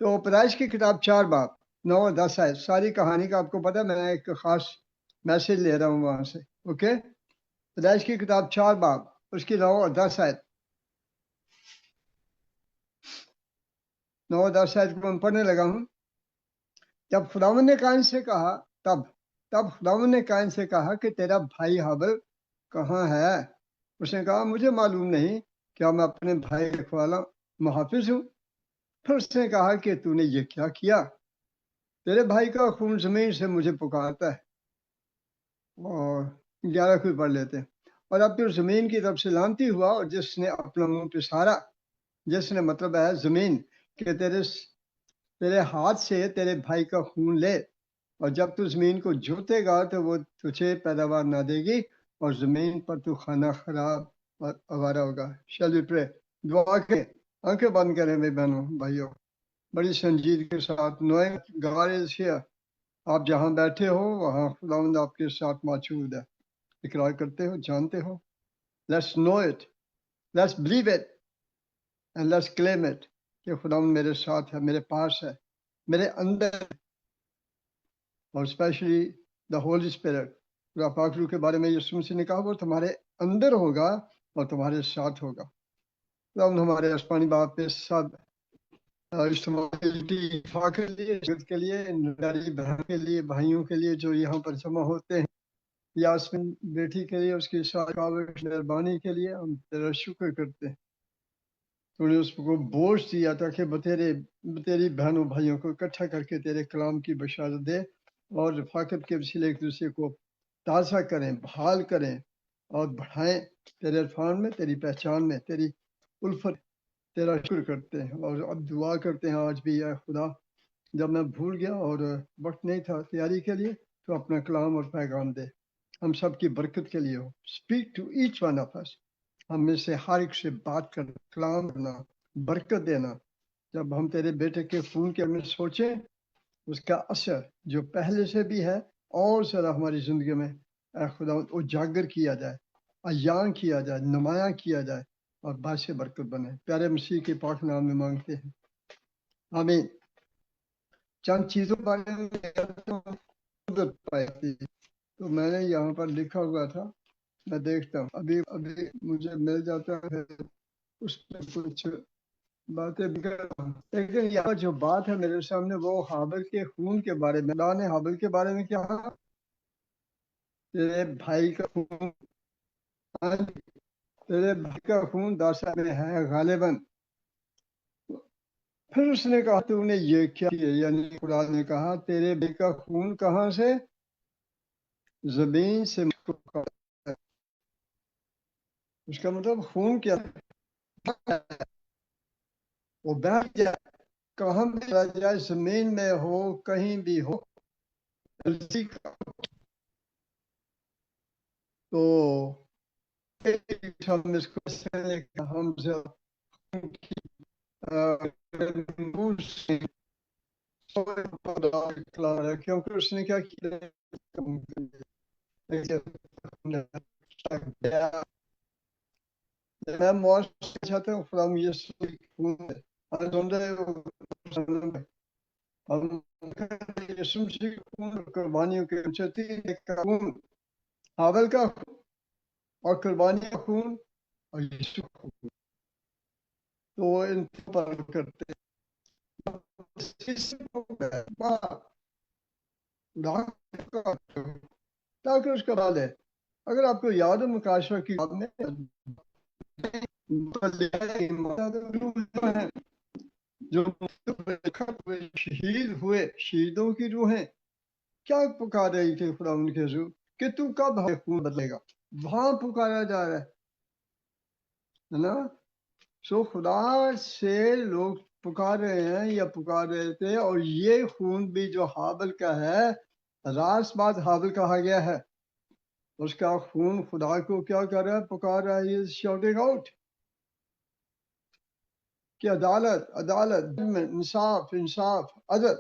تو پیدائش کی کتاب 4 باب 9 اور 10 آیت، ساری کہانی کا آپ کو پتہ ہے، میں ایک خاص میسج لے رہا ہوں وہاں سے. اوکے، پیدائش کی کتاب 4 باب اس کی 9 اور 10 آیت. 9 اور 10 آیت کو میں پڑھنے لگا ہوں. جب خداوند نے قائن سے کہا تب خداوند نے قائن سے کہا کہ تیرا بھائی حابل کہاں ہے؟ اس نے کہا مجھے معلوم نہیں، کیا میں اپنے بھائی کا رکھوالا محافظ ہوں؟ پھر اس نے کہا کہ تو نے یہ کیا کیا؟ تیرے بھائی کا خون زمین سے مجھے پکارتا ہے. اور 11 کو پڑھ لیتے ہیں. اور اب پھر زمین کی طرف سے لانتی ہوا، اور جس نے اپنا منہ پسارا، جس نے مطلب ہے زمین، کہ تیرے ہاتھ سے تیرے بھائی کا خون لے، اور جب تو زمین کو جوتے گا تو وہ تجھے پیداوار نہ دے گی، اور زمین پر تو کھانا خراب اور آوارہ ہوگا. شیل وی پرے؟ دعا کے آنکھیں بند کریں میرے بہنوں بھائیوں، بڑی سنجیدگی کے ساتھ. نوئے گوارز ہیئر، آپ جہاں بیٹھے ہو وہاں خداوند آپ کے ساتھ موجود ہے. اقرار کرتے ہو، جانتے ہو. Let's know it, let's believe it and let's claim it کہ خداوند میرے ساتھ ہے، میرے پاس ہے، میرے اندر. اور اسپیشلی دا ہولی اسپرٹ، خدا پاک روح کے بارے میں یسوع مسیح نے کہا وہ تمہارے اندر ہوگا اور تمہارے ساتھ ہوگا. خداوند ہمارے آسمانی باپ پہ سب اجتماع کے لیے میری بہن کے لیے، بھائیوں کے لیے جو یہاں پر جمع ہوتے ہیں، یاسمین بیٹی کے لیے، اس کی ساری مہربانی کے لیے ہم تیرا شکر کرتے ہیں. تو نے اس کو بوجھ دیا تاکہ تیری بہنوں بھائیوں کو اکٹھا کر کے تیرے کلام کی بشارت دے، اور رفاقت کے وسیلے ایک دوسرے کو تازہ کریں، بحال کریں اور بڑھائیں تیرے عرفان میں، تیری پہچان میں، تیری الفت. تیرا شکر کرتے ہیں اور اب دعا کرتے ہیں آج بھی. اے خدا، جب میں بھول گیا اور وقت نہیں تھا تیاری کے لیے، تو اپنا کلام اور پیغام دے، ہم سب کی برکت کے لیے ہو. Speak to each one of us, ہم میں سے ہر ایک سے بات کرنا، کلام کرنا، برکت دینا. جب ہم تیرے بیٹے کے خون کے میں سوچیں، اس کا اثر جو پہلے سے بھی ہے اور زیادہ ہماری زندگی میں اے خدا اجاگر کیا جائے، عیان کیا جائے، نمایاں کیا جائے اور باعث برکت بنے. پیارے مسیح کے پاک نام میں مانگتے ہیں، آمین. چند چیزوں بارے میں تو میں نے یہاں پر لکھا ہوا تھا، میں دیکھتا ہوں ابھی مجھے مل جاتا ہے اس میں کچھ باتیں بھی کر رہا ہوں. لیکن یہاں جو بات ہے میرے سامنے وہ حابل کے خون کے بارے میں. اللہ نے حابل کے بارے میں کیا کہا؟ تیرے بھائی کا خون، تیرے بھائی کا خون داسا میں ہے غالباً. پھر اس نے کہا تو نے یہ کیا کیا؟ یعنی خدا نے کہا تیرے بھائی کا خون کہاں سے؟ زمین سے. اس کا مطلب خون کیا ہے؟ وہ بہہ جائے، کہاں بھی رہ جائے، زمین میں ہو، کہیں بھی ہو. تو ہم اس کو ہم کیونکہ اس نے کیا کیا، میں معاشرے چاہتا ہوں خدا قربانیوں کے خون، حابل کا خون اور قربانی کا خون اور یسوع کا خون، تو ان پر کرتے تاکہ اس کا بعد ہے. اگر آپ کو یاد ہے مکاشفہ کی بات میں جو شہید ہوئے، شہیدوں کی روحیں کیا پکار رہی تھی خدا ان کے حضور کہ تو کب خون بدلے گا؟ وہاں پکارا جا رہا ہے نا. سو خدا سے لوگ پکار رہے ہیں یا پکار رہے تھے. اور یہ خون بھی جو حابل کا ہے، راست بات حابل کہا گیا ہے، اس کا خون خدا کو کیا کر رہا ہے؟ پکار رہا ہے. شاؤٹنگ آؤٹ کہ عدالت، عدالت، انصاف، انصاف، عدل.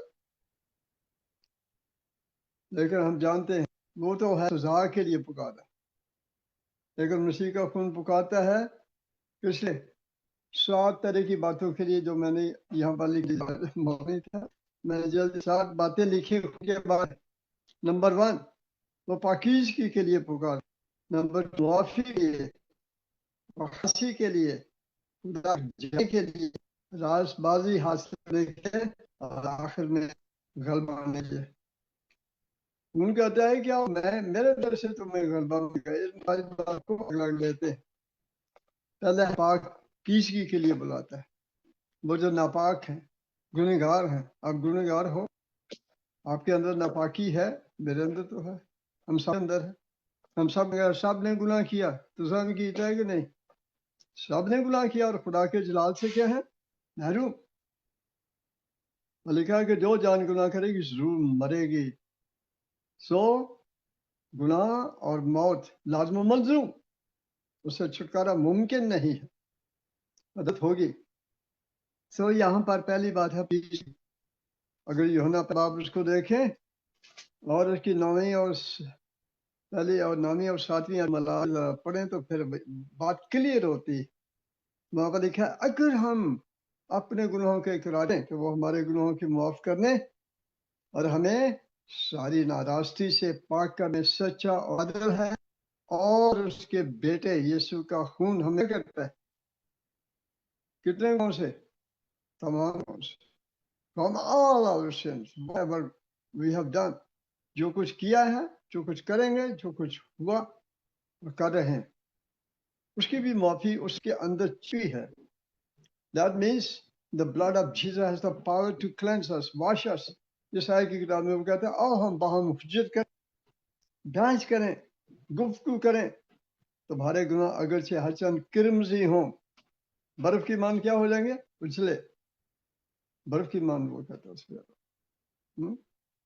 لیکن ہم جانتے ہیں وہ تو ہے سزا کے لیے پکارا، لیکن مسیح کا خون پکارتا ہے کس لیے؟ 7 तरह की बातों के लिए जो मैंने यहाँ पर लिख नहीं था, मैंने जल्दी 7 बातें लिखी के बाद नंबर 1 वो पाकीज़गी के लिए पुकार, नंबर 2 मुआफ़ी के लिए, हंसी के लिए, खुदा के लिए, रासबाजी हासिल करने के, और आखिर में गलबा आने के लिए। उन कहता है कि मैं मेरे दर से तुम्हें गलबा मिलेगा, इस बात को अलग लेते हैं। पहले पाकीज़गी के लिए बुलाता है, वो जो नापाक हैं, गुनहगार हैं। आप गुनहगार हो, आपके अंदर नापाकी है, मेरे अंदर तो है, हम सब अंदर है। हम सब ने गुनाह किया, तो सब कीता है कि नहीं? सब ने गुनाह किया और खुदा के जलाल से क्या है? महरूम। लिखा है कि जो जान गुनाह करेगी जरूर मरेगी। सो गुनाह और मौत लाजम मलजूम, उससे छुटकारा मुमकिन नहीं है, मदद होगी। सो यहाँ पर पहली बात है पीछे। अगर यूहन्ना आप उसको देखें और उसकी 9वीं और पहली और 9वीं और 7वीं मलाल पढ़ें तो फिर बात क्लियर होती। वहां पर लिखा है अगर हम अपने गुनाहों के इकरार करें तो वो हमारे गुनाहों की माफ करने और हमें सारी नाराजगी से पाक करने सच्चा और आदल है, और उसके बेटे यीशु का खून हमें करता है। कितने गुनाहों से? तमाम गुनाहों से। From all our sins, whatever we have done, जो कुछ किया है, जो कुछ करेंगे, जो कुछ हुआ और कर रहे हैं, उसकी भी माफी उसके अंदर छिपी है। That means the blood of Jesus has the power to cleanse us, wash us. जिस आयत की किताब में वो कहता है आओ हम बाहम हुज्जत करें, बहस करें, गुफ्तगू करें, तुम्हारे गुनाह अगर से हचन किरमजी हों, बर्फ की मान क्या हो जाएंगे? उछले बर्फ की मान, वो कहता है उसमें।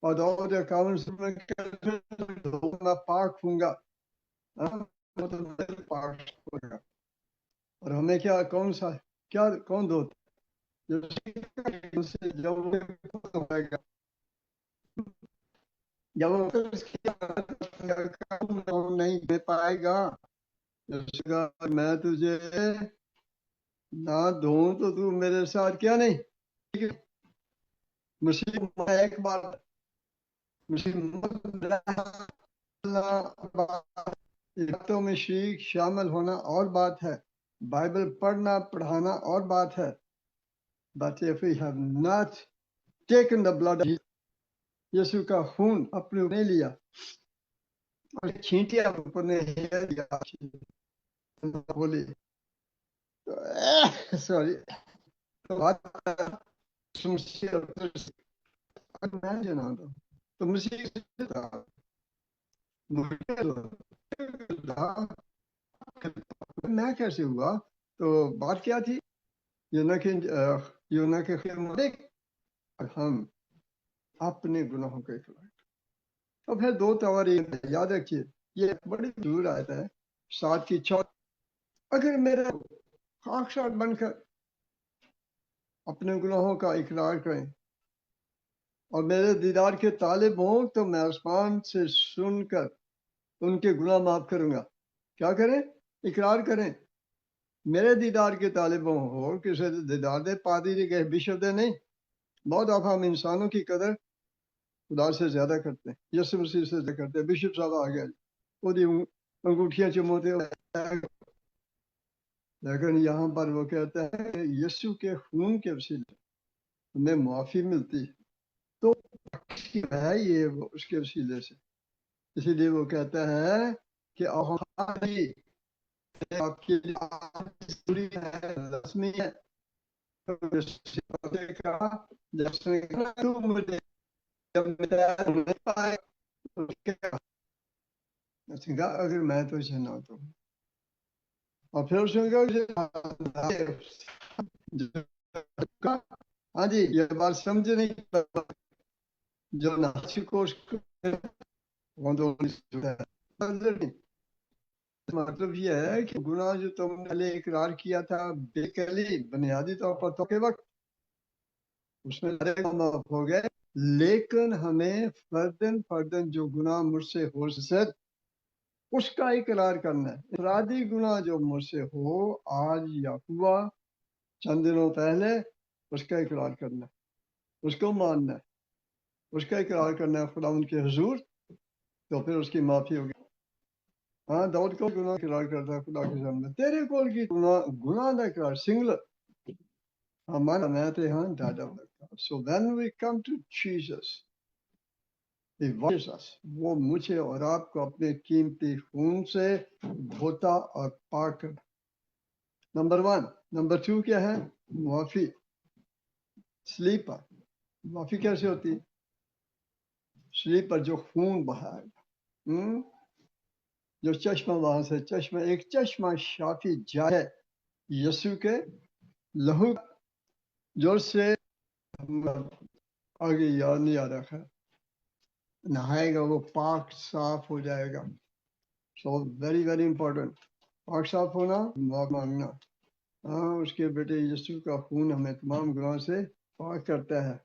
और दो कावन मैं पाक हूँगा, पाक होगा। और हमें क्या कौन सा क्या कौन दो जब नहीं दे पाएगा, मैं तुझे ना दूं तो तू मेरे साथ क्या नहीं। मुसीबत एक बार तो में शीख शामिल होना और बात है, बाइबल पढ़ना पढ़ाना और बात है। But if we have not taken the blood of Jesus, यीशु का खून अपने नहीं लिया और छींटिया अपने बोली, सॉरी, तो बात imagine तो मुझे मैं कैसे हुआ? तो बात क्या थी? यूना के खिलाफ हम अपने गुनाहों के खिलाफ। तो फिर 2 तवारी याद रखिए, ये बड़ी दूर आता है 7 की 4। अगर मेरा खाकसार बनकर अपने गुनाहों का इकरार करें और मेरे दीदार के तालिब हों तो मैं आसमान से सुनकर उनके गुनाह माफ करूंगा। क्या करें? इकरार करें। मेरे दीदार के तालिब हो, किसी दीदार दे, पादरी के बिशप दे नहीं। बहुत दफा हम इंसानों की कदर खुदा से ज्यादा करते हैं, यीशु मसीह से ज्यादा करते हैं। बिशप साहब आ गया, ओदी अंगूठियां चुमोते, लेकिन यहाँ पर वो कहता है यीशु के खून के वसीले हमें मुआफी मिलती है, तो है ये उसके वसीले से। इसीलिए वो कहता है कि आपके लिए है, रस्मी है। जब मुझे पाए अगर मैं तो इसे ना तो, और फिर उसने हाँ जी, ये बात समझ नहीं, जो नाची को मतलब ये है कि गुनाह जो तुमने पहले इकरार किया था बेकली बुनियादी तौर पर तो के वक्त उसमें माफ हो गए, लेकिन हमें फर्दन फर्दन जो गुनाह मुझसे हो सके उसका इकरार करना है। अपराधी गुनाह जो मुझसे हो आज या हुआ चंद दिनों पहले उसका इकरार करना है, उसको मानना है, उसका इकरार करना है खुदा उनके हुजूर, तो फिर उसकी माफी होगी। हाँ, दाऊद को गुनाह इकरार करता है खुदा के सामने, तेरे कोल की गुनाह का इकरार सिंगलर हमारा मैं ते हाँ दादा लगता। So when we come to Jesus, He washes us, वो मुझे और आपको अपने कीमती खून से धोता और पाक कर। नंबर 1। नंबर 2 क्या है? मुआफी, स्लीपर। मुआफी कैसे होती है? स्लीपर जो खून बहाएगा, जो चश्मा वहां से चश्मा, एक चश्मा शाफी जाए यीशु के लहू, जो से आगे याद नहीं आ रहा है, नहाएगा वो पाक साफ हो जाएगा। सो वेरी वेरी इंपॉर्टेंट, पाक साफ होना, माफ मांगना। हाँ, उसके बेटे यीशु का खून हमें तमाम गुनाह से पाक करता है,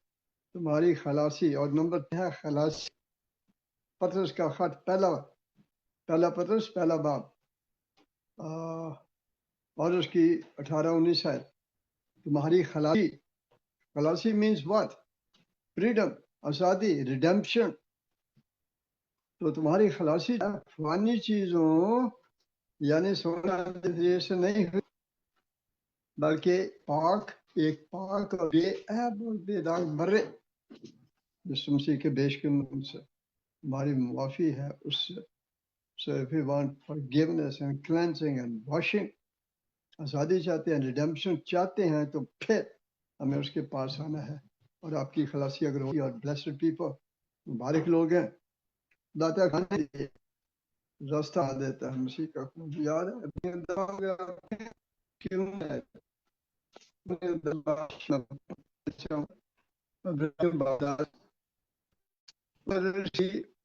तुम्हारी खलासी। और नंबर 3 है खलासी, पतरस का खत, पहला पतरस पहला बाब और उसकी 18-19 है। तुम्हारी खलासी, खलासी मीन्स व्हाट? फ्रीडम, आज़ादी, रिडेम्पशन। तो तुम्हारी खलासी फानी चीजों यानी सोना से नहीं हुई, बल्कि पाक, एक पाक और बेऐब और बेदाग बर्रे यीशु मसीह के बेश के खून से हमारी मुआफी है उससे। So if we want forgiveness and cleansing and washing, आज़ादी चाहते हैं, रिडेम्पशन चाहते हैं, तो फिर हमें उसके पास आना है। और आपकी खलासी अगर होगी, और ब्लेस्ड पीपल, मुबारक लोग हैं, दाता खाने दिए रास्ता देता है मसीह का खून। याद है क्यों है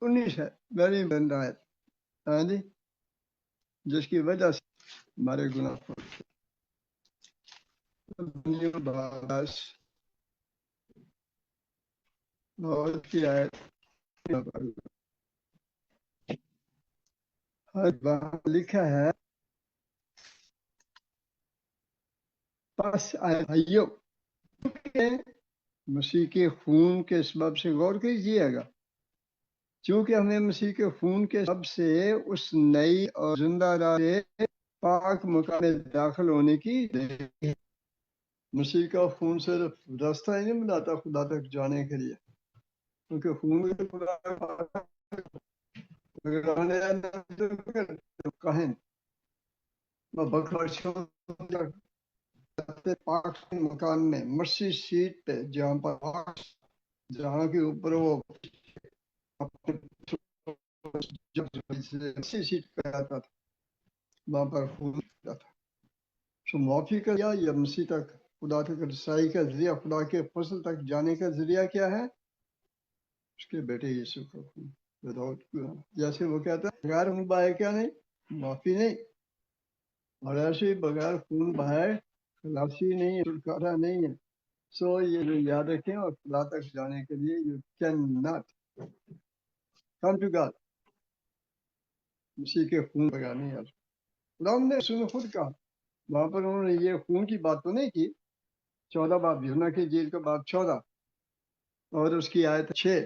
19 है, वेरी बंदा है, हाँ जी, जिसकी वजह से हमारे गुनाह बस और क्या है, लिखा है, बस आइयो मसीह के खून के सबब से, गौर कीजिएगा, क्योंकि हमें मसीह के खून के सबब से उस नई और जिंदा राह से पाक मकान में दाखिल होने की, मसीह का खून सिर्फ रास्ता ही नहीं बनाता खुदा तक जाने के लिए, क्योंकि खून के खुदा कहें पाक मकान में मस्जिद सीट पे, जहाँ पर जहाँ के ऊपर वो सीट पे आता था, वहां पर खून था। तो माफी का या मसीह तक, खुदा तक रसाई का जरिया, खुदा के फसल तक जाने का जरिया क्या है? उसके बेटे यीशु का खून। विदाउट, जैसे वो कहता है बगैर खून बहाए क्या नहीं, माफी नहीं, और ऐसे ही बगैर खून बहाए खलासी नहीं है, छुटकारा नहीं है। सो ये याद रखें, और खुदा तक जाने के लिए you can not come to God मसीह के खून बगैर नहीं आ सकते। खुदा ने उसने खुद कहा, वहां पर उन्होंने ये खून की बात तो नहीं की। 14 बाब यूहन्ना की इंजील का बाब 14 और उसकी आयत 6,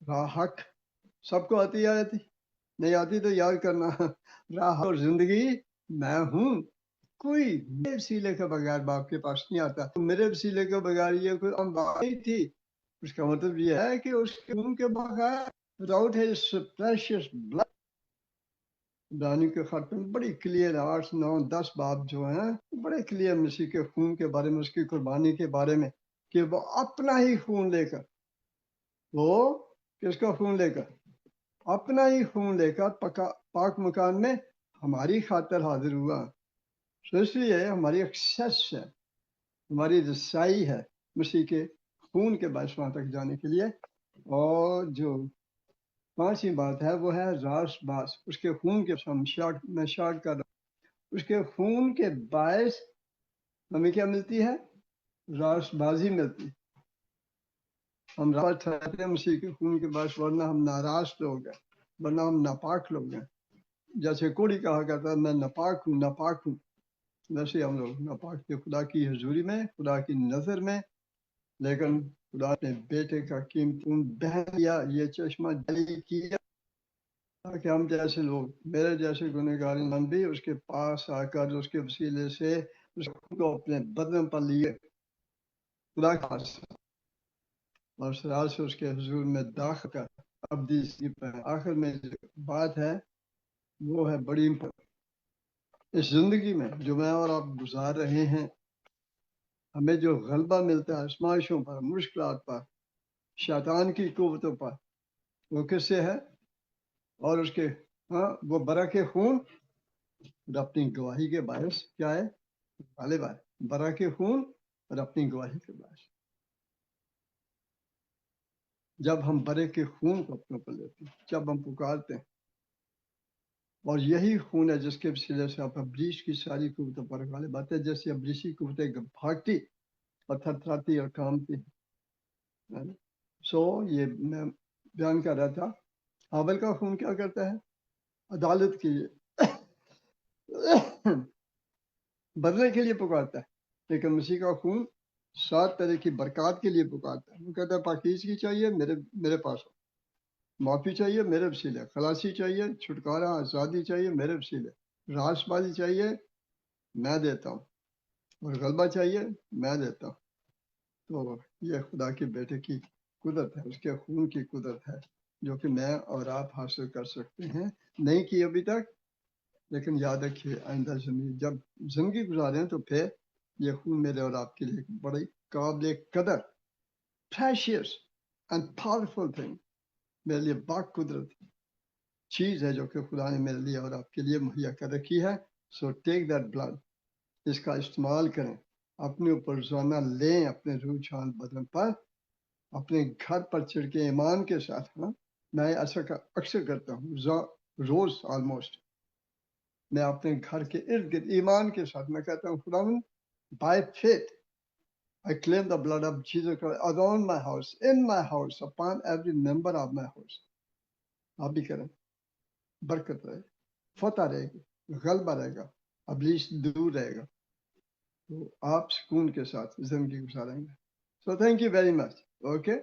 राह हक, सबको आती आयत, नहीं आती तो याद करना, राह और जिंदगी मैं हूँ, कोई मेरे वसीले के बगैर बाप के पास नहीं आता। तो मेरे वसीले के बगैर ये कोई आम बात नहीं थी। उसका मतलब ये है कि उसके खून के बगैर, विदाउट हिज प्रेशियस ब्लड, दानी के खत में बड़ी क्लियर 8, 9, 10 बाब जो हैं बड़े क्लियर मसीह के खून के बारे में, उसकी कुर्बानी के बारे में, कि वो अपना ही खून लेकर, वो किसका खून लेकर, अपना ही खून लेकर पाक मकान में हमारी खातर हाजिर हुआ। तो इसलिए हमारी एक्सेस है, हमारी रसाई है मसीह के खून के बायस वहां तक जाने के लिए। और जो 5वीं बात है वो है रास बास, उसके खून के मैं शार्ट कर रहा हूँ, उसके खून के बायस हमें क्या मिलती है? रासबाजी मिलती है। हम रास ठहरते हैं मसीह के खून के बायस, वरना हम नाराज लोग हैं, वरना हम नापाक लोग हैं। जैसे कोड़ी कहा करता है, मैं नापाक हूँ, नापाक हूँ। वैसे हम लोग नापाक थे खुदा की हजूरी में, खुदा की नजर में, लेकिन खुदा ने बेटे का कीमती बहन दिया, ये चश्मा जारी किया ताकि हम जैसे लोग, मेरे जैसे गुनहगार इंसान भी उसके पास आकर उसके वसीले से उसको अपने बदन पर लिए खुदा के पास और सरार से उसके हुजूर में दाखिल कर अब आखिर में जो बात है वो है बड़ी इम्पोर्टेंट। इस जिंदगी में जो मैं और आप गुजार रहे हैं, हमें जो गलबा मिलता है आजमाइशों पर, मुश्किलात पर, शैतान की कुव्वतों पर, वो किससे है? और उसके वो बरा के खून और अपनी गवाही के बायस क्या है? वाले बात बरा के खून और अपनी गवाही के बायस। जब हम बरे के खून को अपने ऊपर लेते हैं, जब हम पुकारते हैं, और यही खून है जिसके वसीले से आप अब्लीस की सारी कुव्वतों पर गालिब आते हैं। जैसे अब्लीसी कुव्वतें भागती और थरथराती और कांपती है। सो ये मैं बयान कर रहा था, हाबल का खून क्या करता है? अदालत के लिए बदले के लिए पुकारता है, लेकिन मसीह का खून 7 तरह की बरकत के लिए पुकारता है। वो कहता है पाकीज़गी चाहिए, मेरे पास हो, माफ़ी चाहिए मेरे वसीले, खलासी चाहिए, छुटकारा आज़ादी चाहिए मेरे वसीले, रासबाजी चाहिए मैं देता हूँ, और गलबा चाहिए मैं देता हूँ। तो ये खुदा के बेटे की कुदरत है, उसके खून की कुदरत है, जो कि मैं और आप हासिल कर सकते हैं। नहीं की अभी तक, लेकिन याद रखिए आइंदा जब जिंदगी गुजारें तो फिर ये खून मेरे और आपके लिए बड़ी काबिल कदर, प्रेशियस एंड पावरफुल थिंग, मेरे लिए बाकुदरत चीज है जो कि खुदा ने मेरे लिए और आपके लिए मुहैया कर रखी है। सो टेक दैट ब्लड, इसका इस्तेमाल करें, अपने ऊपर रोजाना लें, अपने रूह चांद बदन पर, अपने घर पर छिड़के ईमान के साथ। मैं ऐसा अक्सर करता हूँ, रोज ऑलमोस्ट मैं अपने घर के इर्द गिर्द ईमान के साथ मैं कहता हूँ, खुदावंद, by faith I claim the blood of Jesus Christ around my house, in my house, upon every member of my house. आप भी करें, बरकत रहे, फतह रहेगी, गलबा रहेगा, अबलीस दूर रहेगा, तो आप सुकून के साथ जिंदगी गुजारेंगे। So thank you very much. Okay.